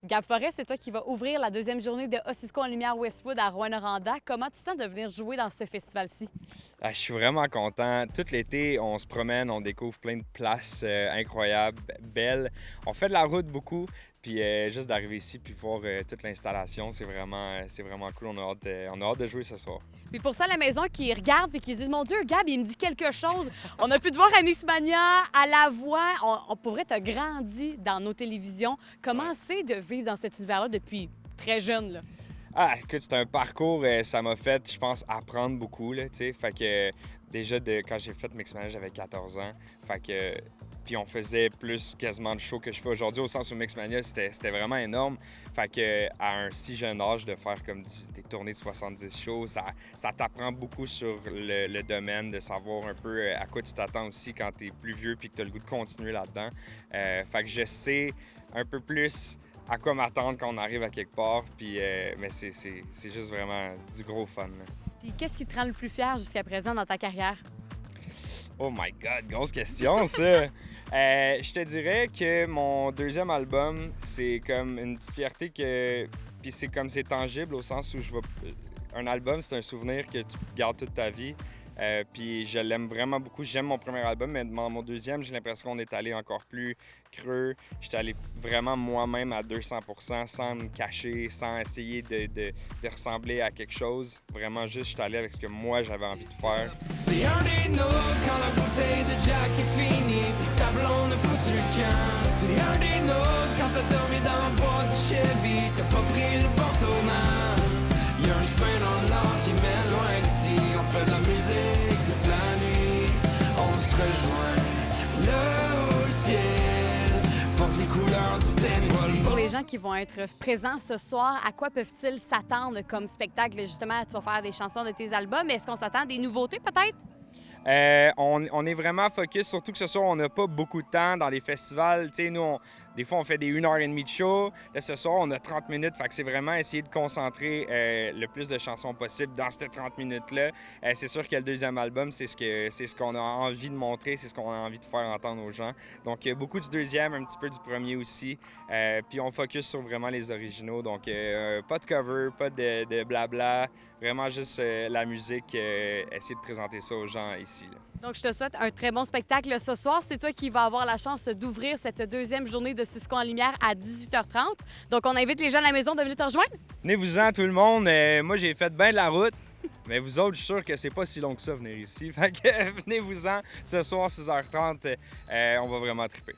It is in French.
Gab Forest, c'est toi qui vas ouvrir la deuxième journée de Ossisco en Lumière Westwood à Rouyn-Noranda. Comment tu sens de venir jouer dans ce festival-ci? Je suis vraiment content. Tout l'été, on se promène, on découvre plein de places incroyables, belles. On fait de la route beaucoup, puis juste d'arriver ici puis voir toute l'installation, c'est vraiment cool. On a hâte de jouer ce soir. Puis pour ça, à la maison, qui regarde et qui se dit « Mon Dieu, Gab, il me dit quelque chose! » On a pu te voir à Mixmania, à La Voix. On pourrait te grandi dans nos télévisions. Comment c'est de vivre dans cet univers-là depuis très jeune, là? Écoute, c'est un parcours, ça m'a fait, je pense, apprendre beaucoup, là, tu sais. Fait que déjà, quand j'ai fait Mixmania, j'avais 14 ans. Fait que... Puis on faisait plus quasiment de shows que je fais aujourd'hui, au sens où Mixmania, c'était vraiment énorme. Fait que à un si jeune âge, de faire comme des tournées de 70 shows, ça t'apprend beaucoup sur le domaine, de savoir un peu à quoi tu t'attends aussi quand t'es plus vieux puis que t'as le goût de continuer là-dedans. Fait que je sais un peu plus à quoi m'attendre quand on arrive à quelque part, puis mais c'est juste vraiment du gros fun, là. Puis qu'est-ce qui te rend le plus fier jusqu'à présent dans ta carrière? Oh my God, grosse question, ça! Je te dirais que mon deuxième album, c'est comme une petite fierté que... Puis c'est tangible au sens où un album, c'est un souvenir que tu gardes toute ta vie. Puis je l'aime vraiment beaucoup. J'aime mon premier album, mais dans mon deuxième, j'ai l'impression qu'on est allé encore plus creux. J'étais allé vraiment moi-même à 200%, sans me cacher, sans essayer de ressembler à quelque chose. Vraiment juste, j'étais allé avec ce que moi, j'avais envie de faire. T'es un des nôtres quand la bouteille de Jack est finie, puis ta blonde a foutu le camp. T'es un des nôtres quand t'as dormi dans la boîte de Chevy, t'as pas pris le bon tournant. Y'a un chemin dans le nord qui mène loin d'ici, on fait de la musique toute la nuit. On se rejoint là au ciel, porte les couleurs du Tennessee. Pour les gens qui vont être présents ce soir, à quoi peuvent-ils s'attendre comme spectacle? Justement, tu vas faire des chansons de tes albums. Est-ce qu'on s'attend à des nouveautés peut-être? On est vraiment focus, surtout que ce soir, on n'a pas beaucoup de temps dans les festivals. Tu sais, nous, des fois, on fait des 1h30 de show. Là, ce soir, on a 30 minutes. Fait que c'est vraiment essayer de concentrer le plus de chansons possible dans ces 30 minutes-là. C'est sûr que le deuxième album, c'est ce qu'on a envie de montrer, c'est ce qu'on a envie de faire entendre aux gens. Donc, beaucoup du deuxième, un petit peu du premier aussi. Puis on focus sur vraiment les originaux. Donc, pas de cover, pas de blabla. Vraiment juste la musique, essayer de présenter ça aux gens ici, là. Donc, je te souhaite un très bon spectacle ce soir. C'est toi qui vas avoir la chance d'ouvrir cette deuxième journée de Ossisco en Lumière à 18h30. Donc, on invite les gens à la maison de venir te rejoindre. Venez-vous-en, tout le monde. Moi, j'ai fait bien de la route. Mais vous autres, je suis sûr que c'est pas si long que ça venir ici. Fait que venez-vous-en ce soir, 6h30. On va vraiment triper.